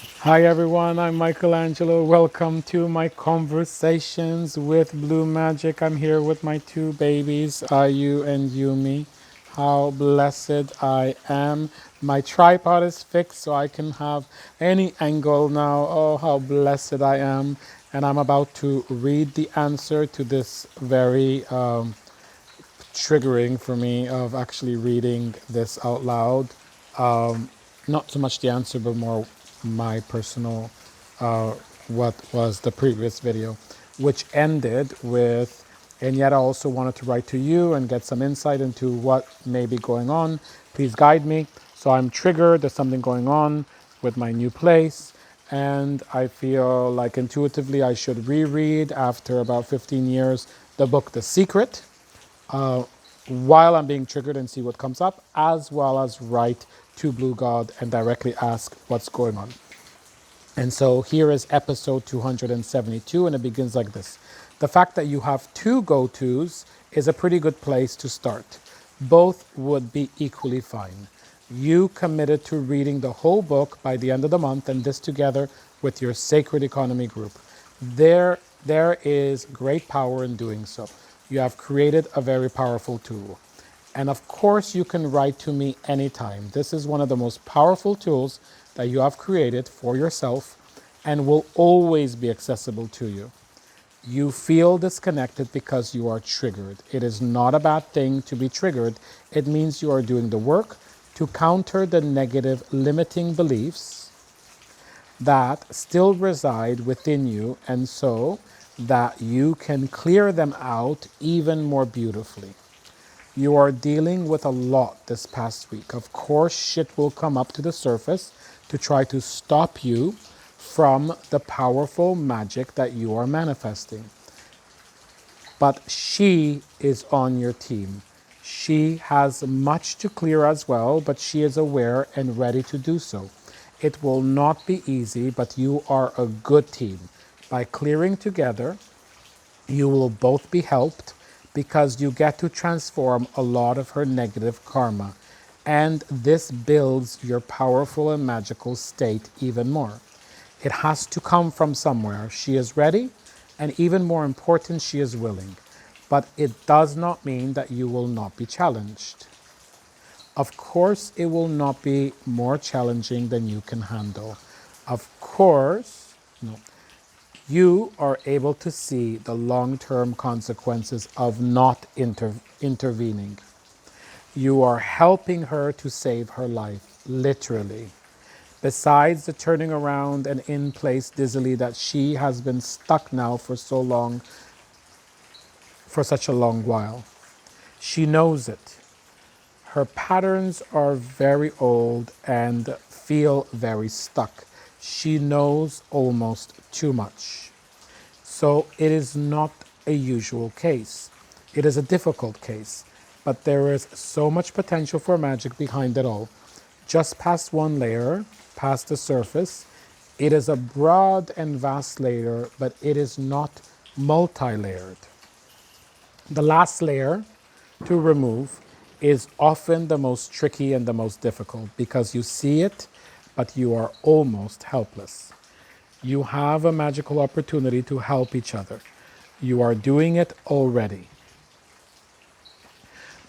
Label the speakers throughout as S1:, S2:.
S1: Hi everyone, I'm Michelangelo. Welcome to my conversations with Blue Magic. I'm here with my two babies, Ayu and Yumi. How blessed I am. My tripod is fixed so I can have any angle now. Oh, how blessed I am. And I'm about to read the answer to this very triggering for me of actually reading this out loud. Not so much the answer, but more my personal, what was the previous video, which ended with, and yet I also wanted to write to you and get some insight into what may be going on. Please guide me. So I'm triggered, there's something going on with my new place, and I feel like intuitively I should reread after about 15 years the book The Secret while I'm being triggered and see what comes up, as well as write to Blue God and directly ask what's going on. And so here is episode 272, and it begins like this. The fact that you have two go tos is a pretty good place to start. Both would be equally fine. You committed to reading the whole book by the end of the month, and this together with your Sacred Economy group. There is great power in doing so. You have created a very powerful tool. And of course, you can write to me anytime. This is one of the most powerful tools that you have created for yourself and will always be accessible to you. You feel disconnected because you are triggered. It is not a bad thing to be triggered. It means you are doing the work to counter the negative limiting beliefs that still reside within you, and so that you can clear them out even more beautifully. You are dealing with a lot this past week. Of course, shit will come up to the surface to try to stop you from the powerful magic that you are manifesting. But she is on your team. She has much to clear as well, but she is aware and ready to do so. It will not be easy, but you are a good team. By clearing together, you will both be helped because you get to transform a lot of her negative karma. And this builds your powerful and magical state even more. It has to come from somewhere. She is ready, and even more important, she is willing. But it does not mean that you will not be challenged. Of course, it will not be more challenging than you can handle. Of course, no. You are able to see the long-term consequences of not intervening. You are helping her to save her life, literally. Besides the turning around and in place dizzily that she has been stuck now for so long, for such a long while. She knows it. Her patterns are very old and feel very stuck. She knows almost too much. So it is not a usual case. It is a difficult case, but there is so much potential for magic behind it all. Just past one layer, past the surface, it is a broad and vast layer, but it is not multi-layered. The last layer to remove is often the most tricky and the most difficult because you see it, but you are almost helpless. You have a magical opportunity to help each other. You are doing it already.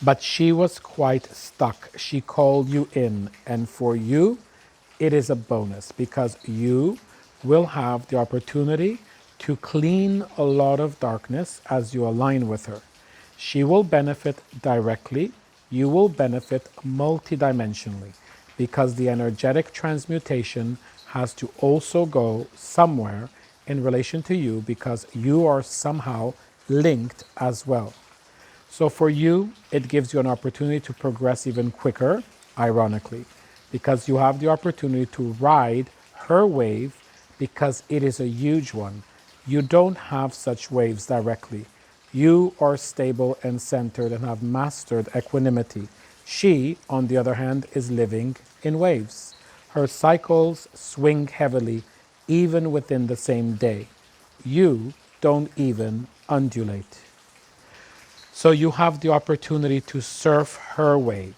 S1: But she was quite stuck. She called you in, and for you, it is a bonus because you will have the opportunity to clean a lot of darkness as you align with her. She will benefit directly. You will benefit multidimensionally because the energetic transmutation has to also go somewhere in relation to you because you are somehow linked as well. So for you, it gives you an opportunity to progress even quicker, ironically, because you have the opportunity to ride her wave because it is a huge one. You don't have such waves directly. You are stable and centered and have mastered equanimity. She, on the other hand, is living in waves. Her cycles swing heavily, even within the same day. You don't even undulate. So you have the opportunity to surf her wave.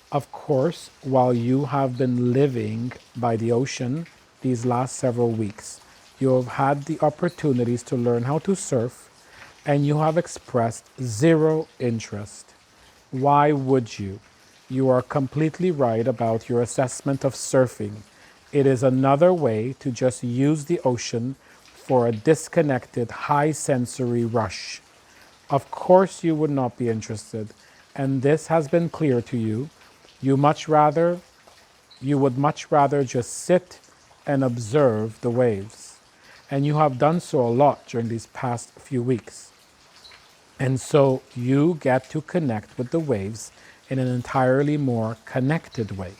S1: Of course, while you have been living by the ocean these last several weeks, you have had the opportunities to learn how to surf and you have expressed zero interest. Why would you? You are completely right about your assessment of surfing. It is another way to just use the ocean for a disconnected, high sensory rush. Of course, you would not be interested, and this has been clear to you. You much rather, you would much rather just sit and observe the waves. And you have done so a lot during these past few weeks. And so you get to connect with the waves in an entirely more connected way.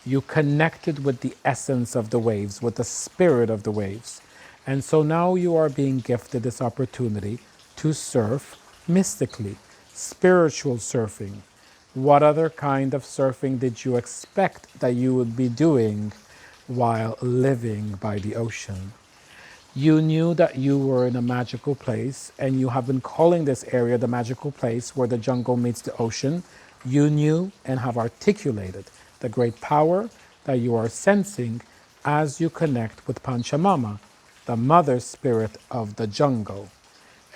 S1: You connected with the essence of the waves, with the spirit of the waves. And so now you are being gifted this opportunity to surf mystically, spiritual surfing. What other kind of surfing did you expect that you would be doing while living by the ocean? You knew that you were in a magical place, and you have been calling this area the magical place where the jungle meets the ocean. You knew and have articulated the great power that you are sensing as you connect with Panchamama, the mother spirit of the jungle.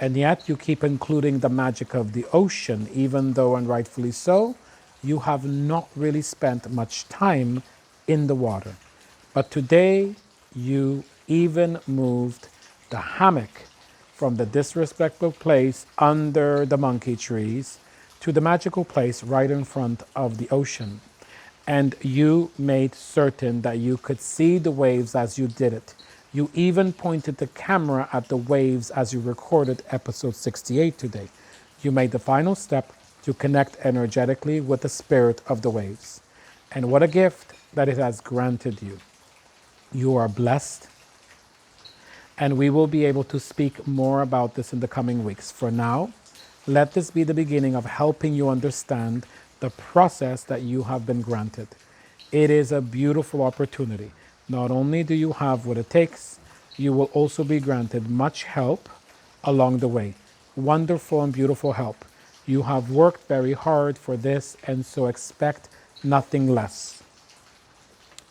S1: And yet you keep including the magic of the ocean, even though, and rightfully so, you have not really spent much time in the water. But today you even moved the hammock from the disrespectful place under the monkey trees to the magical place right in front of the ocean. And you made certain that you could see the waves as you did it. You even pointed the camera at the waves as you recorded episode 68 today. You made the final step to connect energetically with the spirit of the waves. And what a gift that it has granted you. You are blessed, and we will be able to speak more about this in the coming weeks. For now, let this be the beginning of helping you understand the process that you have been granted. It is a beautiful opportunity. Not only do you have what it takes, you will also be granted much help along the way. Wonderful and beautiful help. You have worked very hard for this, and so expect nothing less.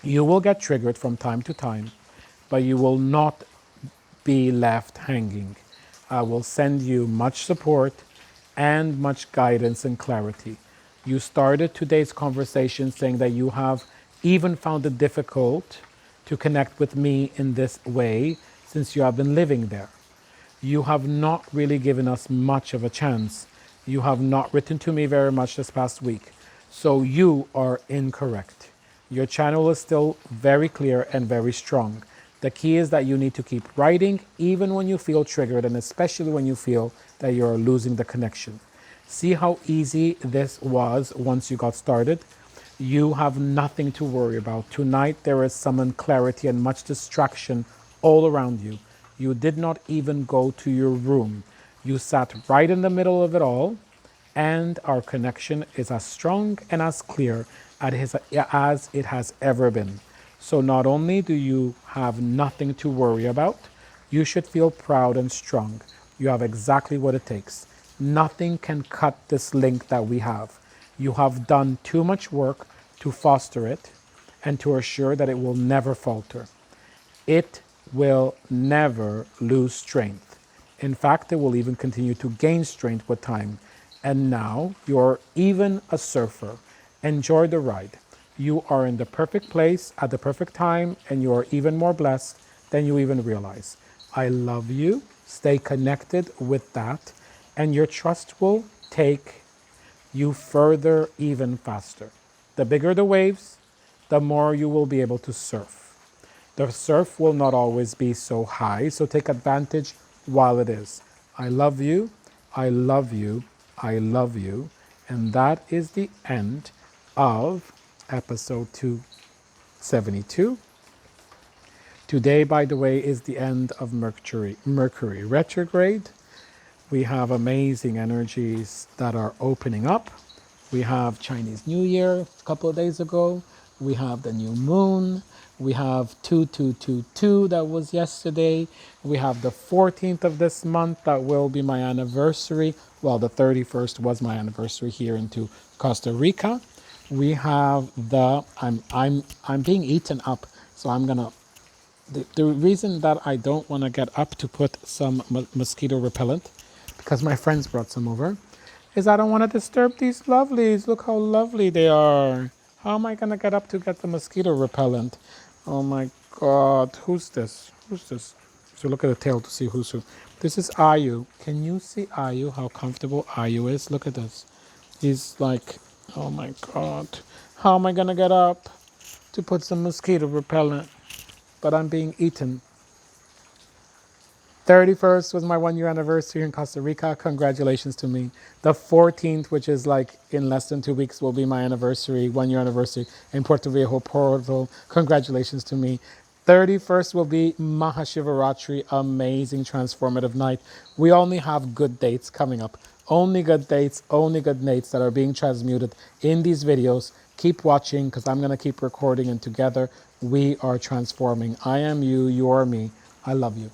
S1: You will get triggered from time to time, but you will not be left hanging. I will send you much support and much guidance and clarity. You started today's conversation saying that you have even found it difficult to connect with me in this way since you have been living there. You have not really given us much of a chance. You have not written to me very much this past week. So you are incorrect. Your channel is still very clear and very strong. The key is that you need to keep writing even when you feel triggered, and especially when you feel that you're losing the connection. See how easy this was once you got started? You have nothing to worry about. Tonight there is some clarity and much distraction all around you. You did not even go to your room. You sat right in the middle of it all, and our connection is as strong and as clear as it has ever been. So not only do you have nothing to worry about, you should feel proud and strong. You have exactly what it takes. Nothing can cut this link that we have. You have done too much work to foster it and to assure that it will never falter. It will never lose strength. In fact, it will even continue to gain strength with time. And now you're even a surfer. Enjoy the ride. You are in the perfect place at the perfect time, and you are even more blessed than you even realize. I love you. Stay connected with that, and your trust will take you further even faster. The bigger the waves, the more you will be able to surf. The surf will not always be so high, so take advantage while it is. I love you, I love you, I love you. And that is the end of episode 272. Today, by the way, is the end of Mercury retrograde. We have amazing energies that are opening up. We have Chinese New Year a couple of days ago. We have the new moon. We have 2222 that was yesterday. We have the 14th of this month that will be my anniversary. Well, the 31st was my anniversary here into Costa Rica. We have I'm being eaten up, so I'm gonna. The reason that I don't want to get up to put some mosquito repellent, because my friends brought some over, is I don't want to disturb these lovelies. Look how lovely they are. How am I gonna get up to get the mosquito repellent? Oh my God, who's this? Who's this? So look at the tail to see who's who. This is Ayu. Can you see Ayu? How comfortable Ayu is? Look at this. He's like, oh my God, how am I gonna get up to put some mosquito repellent? But I'm being eaten. 31st was my 1 year anniversary in Costa Rica. Congratulations to me. The 14th, which is like in less than 2 weeks, will be my anniversary, 1 year anniversary in Puerto Viejo, Porto. Congratulations to me. 31st will be Mahashivaratri, amazing transformative night. We only have good dates coming up. Only good dates, only good dates that are being transmuted in these videos. Keep watching because I'm going to keep recording, and together we are transforming. I am you, you are me. I love you.